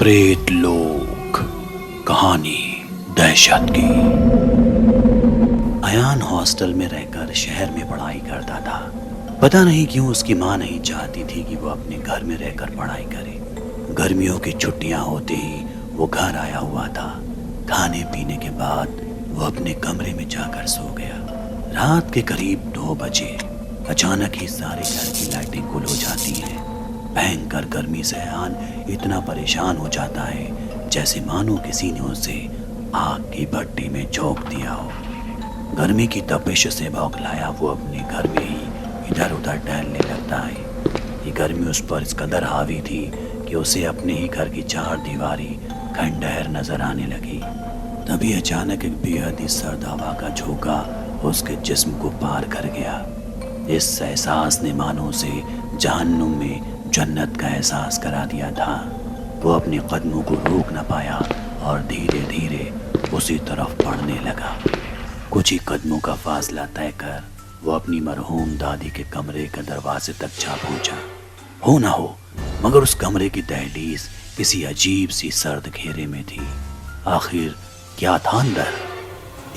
प्रेत लोक कहानी दहशत की। अयान हॉस्टल में रहकर शहर में पढ़ाई करता था। पता नहीं क्यों उसकी माँ नहीं चाहती थी कि वो अपने घर में रहकर पढ़ाई करे। गर्मियों की छुट्टियां होते ही वो घर आया हुआ था। खाने पीने के बाद वो अपने कमरे में जाकर सो गया। रात के करीब 2 बजे अचानक ही सारे घर की लाइटें गुल हो जाती हैं। भयंकर गर्मी से अयान इतना परेशान हो जाता है जैसे मानो किसी ने उसे आग की भट्टी में झोंक दिया हो। गर्मी की तपिश से बौखलाया वो अपने घर में ही इधर उधर टहलने लगता है। ये गर्मी उस पर इस कदर हावी थी कि उसे अपने ही घर की 4 दीवारी खंडहर नजर आने लगी। तभी अचानक एक बेहद ही सर्द हवा का झोंका उसके जिस्म को पार कर गया। इस एहसास ने मानो उसे जहन्नुम में जन्नत का एहसास करा दिया था। वो अपने कदमों को रोक न पाया और धीरे धीरे उसी तरफ बढ़ने लगा। कुछ ही कदमों का फासला तय कर वो अपनी मरहूम दादी के कमरे के दरवाजे तक जा पहुंचा। हो ना हो मगर उस कमरे की दहलीज किसी अजीब सी सर्द घेरे में थी। आखिर क्या था अंदर?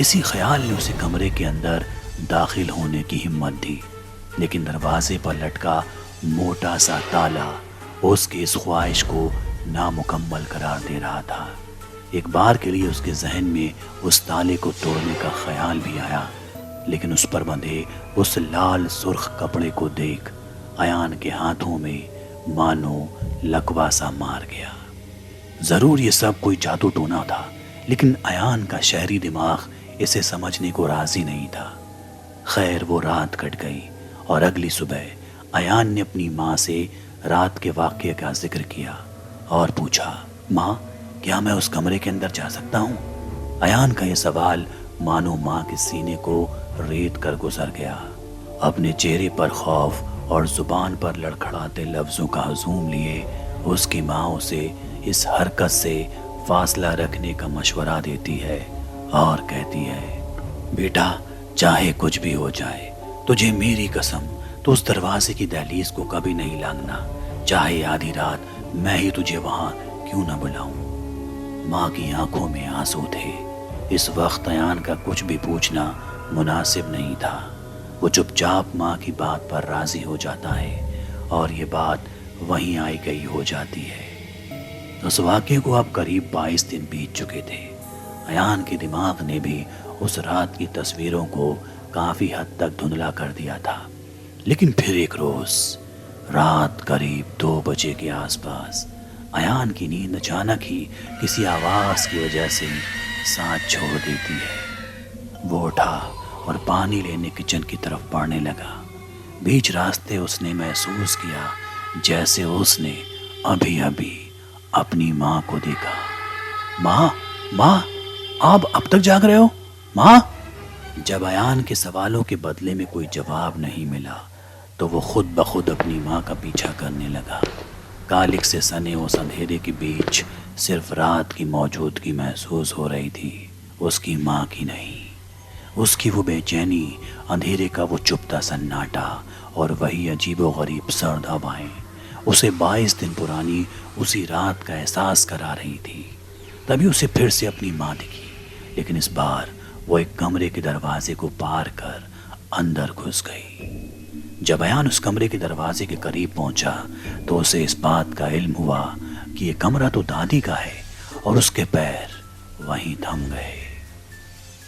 इसी ख्याल ने उसे कमरे के अंदर दाखिल होने की हिम्मत दी, लेकिन दरवाजे पर लटका मोटा सा ताला उसकी इस ख्वाहिश को नामुकम्मल करार दे रहा था। एक बार के लिए उसके जहन में उस ताले को तोड़ने का ख्याल भी आया, लेकिन उस पर बंधे उस लाल सुर्ख कपड़े को देख अयान के हाथों में मानो लकवा सा मार गया। जरूर ये सब कोई जादू टोना था, लेकिन अयान का शहरी दिमाग इसे समझने को राजी नहीं था। खैर वो रात कट गई और अगली सुबह अयान ने अपनी माँ से रात के वाक़ये का जिक्र किया और पूछा, माँ क्या मैं उस कमरे के अंदर जा सकता हूँ? अयान का यह सवाल मानो माँ के सीने को रेत कर गुजर गया। अपने चेहरे पर खौफ और जुबान पर लड़खड़ाते लफ्जों का हजूम लिए उसकी माँ उसे इस हरकत से फासला रखने का मशवरा देती है और कहती है, बेटा चाहे कुछ भी हो जाए, तुझे मेरी कसम तो उस दरवाजे की दहलीज को कभी नहीं लांघना, चाहे आधी रात मैं ही तुझे वहां क्यों ना बुलाऊं। माँ की आंखों में आंसू थे। इस वक्त अयान का कुछ भी पूछना मुनासिब नहीं था। वो चुपचाप माँ की बात पर राजी हो जाता है और ये बात वहीं आई गई हो जाती है। उस वाक़ये को अब करीब 22 दिन बीत चुके थे। अयान के दिमाग ने भी उस रात की तस्वीरों को काफी हद तक धुंधला कर दिया था। लेकिन फिर एक रोज रात करीब 2 बजे के आसपास अयान की नींद अचानक ही किसी आवाज की वजह से साथ छोड़ देती है। वो उठा और पानी लेने किचन की तरफ बढ़ने लगा। बीच रास्ते उसने महसूस किया जैसे उसने अभी अभी अपनी माँ को देखा। माँ माँ आप अब तक जाग रहे हो? माँ? जब अयान के सवालों के बदले में कोई जवाब नहीं मिला तो वो खुद ब खुद अपनी माँ का पीछा करने लगा। कालिक से सने उस अंधेरे के बीच सिर्फ रात की मौजूदगी महसूस हो रही थी, उसकी माँ की नहीं। उसकी वो बेचैनी, अंधेरे का वो चुपता सन्नाटा और वही अजीबोगरीब सर्द हवाएं उसे 22 दिन पुरानी उसी रात का एहसास करा रही थी। तभी उसे फिर से अपनी माँ दिखी, लेकिन इस बार वो एक कमरे के दरवाजे को पार कर अंदर घुस गई। जब अयान उस कमरे के दरवाजे के करीब पहुंचा तो उसे इस बात का इल्म हुआ कि ये कमरा तो दादी का है और उसके पैर वहीं थम गए।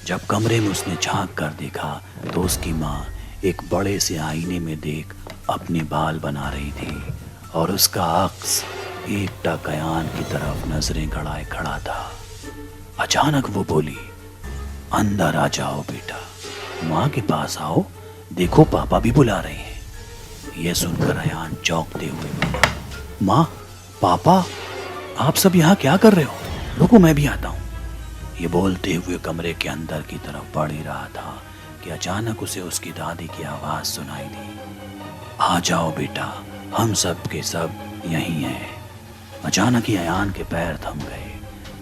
जब कमरे में उसने झांक कर देखा तो उसकी माँ एक बड़े से आईने में देख अपने बाल बना रही थी और उसका अक्स एकटक अयान की तरफ नजरें गड़ाए खड़ा था। अचानक वो बोली, अंदर आ जाओ बेटा, माँ के पास आओ, देखो पापा भी बुला रहे हैं। यह सुनकर अयान चौंकते हुए बोला, माँ पापा आप सब यहाँ क्या कर रहे हो? रुको मैं भी आता हूँ। ये बोलते हुए कमरे के अंदर की तरफ बढ़ ही रहा था कि अचानक उसे उसकी दादी की आवाज सुनाई दी, आ जाओ बेटा, हम सब के सब यहीं हैं। अचानक ही अयान के पैर थम गए।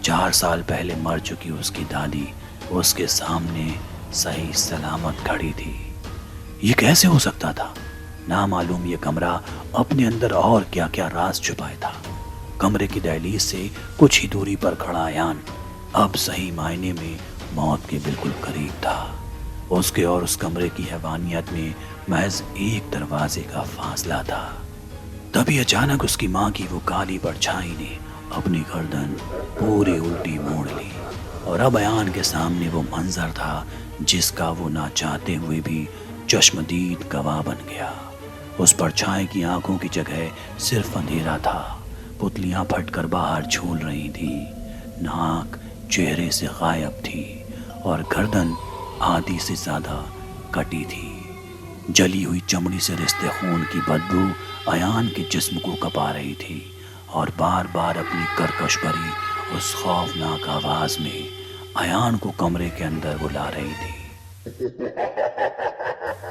4 साल पहले मर चुकी उसकी दादी उसके सामने सही सलामत खड़ी थी। ये कैसे हो सकता था? ना मालूम ये कमरा अपने अंदर और क्या क्या राज छुपाए था। کمرے کی دہلیز سے کچھ ہی دوری پر کھڑا ایان اب صحیح معنی میں موت کے بالکل قریب تھا۔ اس کے اور اس کمرے کی حیوانیت میں محض ایک دروازے کا فاصلہ تھا۔ تبھی اچانک اس کی ماں کی وہ کالی پرچھائی نے اپنی گردن پوری الٹی موڑ لی، اور اب ایان کے سامنے وہ منظر تھا جس کا وہ نہ چاہتے ہوئے بھی چشمدید گواہ بن گیا۔ اس پرچھائی کی آنکھوں کی جگہ صرف اندھیرا تھا، پتلیاں پھٹ کر باہر جھول رہی تھیں، ناک چہرے سے غائب تھی اور گردن آدھی سے زیادہ کٹی تھی۔ جلی ہوئی چمڑی سے رستے خون کی بدبو ایان کے جسم کو کپا رہی تھی اور بار بار اپنی کرکش بھری اس خوفناک آواز میں ایان کو کمرے کے اندر بلا رہی تھی۔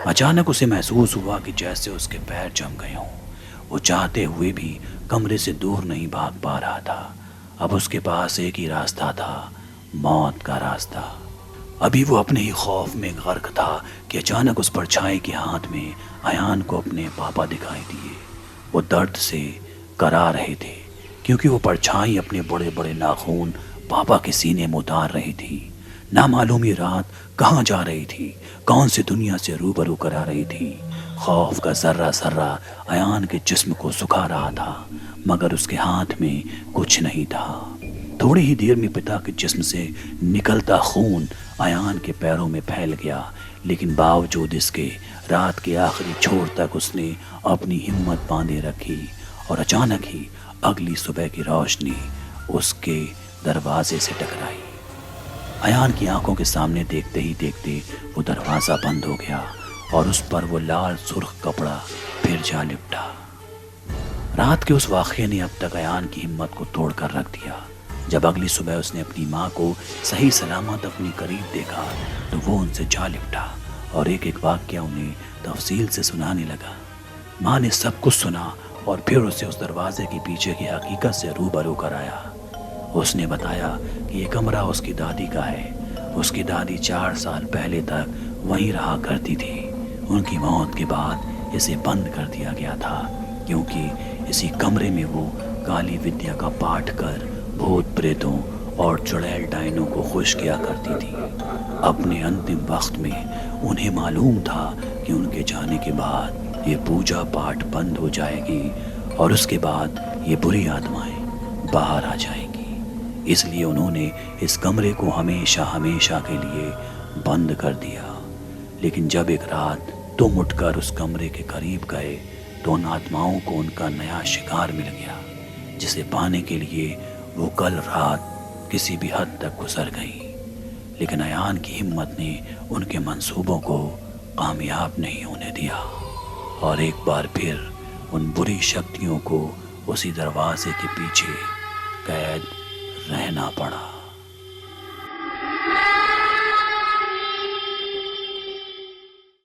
اچانک اسے محسوس ہوا کہ جیسے اس کے پیر جم گئے ہوں۔ وہ چاہتے ہوئے بھی کمرے سے دور نہیں بھاگ پا رہا تھا۔ اب اس کے پاس ایک ہی راستہ تھا، موت کا راستہ۔ ابھی وہ اپنے ہی خوف میں غرق تھا کہ اچانک اس پرچھائی کے ہاتھ میں ایان کو اپنے پاپا دکھائی دیے۔ وہ درد سے کرا رہے تھے کیونکہ وہ پرچھائی اپنے بڑے بڑے ناخون پاپا کے سینے میں اتار رہی تھی۔ نہ معلوم یہ رات کہاں جا رہی تھی، کون سی دنیا سے روبرو کرا رہی تھی۔ خوف کا ذرہ ذرہ ایان کے جسم کو سکھا رہا تھا، مگر اس کے ہاتھ میں کچھ نہیں تھا۔ تھوڑی ہی دیر میں پتا کے جسم سے نکلتا خون ایان کے پیروں میں پھیل گیا، لیکن باوجود اس کے رات کے آخری چھوڑ تک اس نے اپنی ہمت باندھے رکھی، اور اچانک ہی اگلی صبح کی روشنی اس کے دروازے سے ٹکرائی۔ ایان کی آنکھوں کے سامنے دیکھتے ہی دیکھتے وہ دروازہ بند ہو گیا اور اس پر وہ لال سرخ کپڑا پھر جا لپٹا۔ رات کے اس واقعے نے اب تک ایان کی ہمت کو توڑ کر رکھ دیا۔ جب اگلی صبح اس نے اپنی ماں کو صحیح سلامت اپنی قریب دیکھا تو وہ ان سے جا لپٹا اور ایک ایک واقعہ انہیں تفصیل سے سنانے لگا۔ ماں نے سب کچھ سنا اور پھر اسے اس دروازے کے پیچھے کی حقیقت سے روبرو کرایا۔ اس نے بتایا کہ یہ کمرہ اس کی دادی کا ہے۔ اس کی دادی 4 سال پہلے تک وہیں رہا کرتی تھی۔ ان کی موت کے بعد اسے بند کر دیا گیا تھا کیونکہ اسی کمرے میں وہ کالی ودیا کا پاٹھ کر بھوت پریتوں اور چڑیل ڈائنوں کو خوش کیا کرتی تھی۔ اپنے انتم وقت میں انہیں معلوم تھا کہ ان کے جانے کے بعد یہ پوجا پاٹھ بند ہو جائے گی اور اس کے بعد یہ بری آتمائیں باہر آ جائیں گی۔ اس لیے انہوں نے اس کمرے کو ہمیشہ ہمیشہ کے لیے بند کر دیا۔ لیکن جب ایک رات تم اٹھ کر اس کمرے کے قریب گئے تو ان آتماؤں کو ان کا نیا شکار مل گیا، جسے پانے کے لیے وہ کل رات کسی بھی حد تک گزر گئی۔ لیکن ایان کی ہمت نے ان کے منصوبوں کو کامیاب نہیں ہونے دیا اور ایک بار پھر ان بری شکتیوں کو اسی دروازے کے پیچھے قید رہنا پڑا۔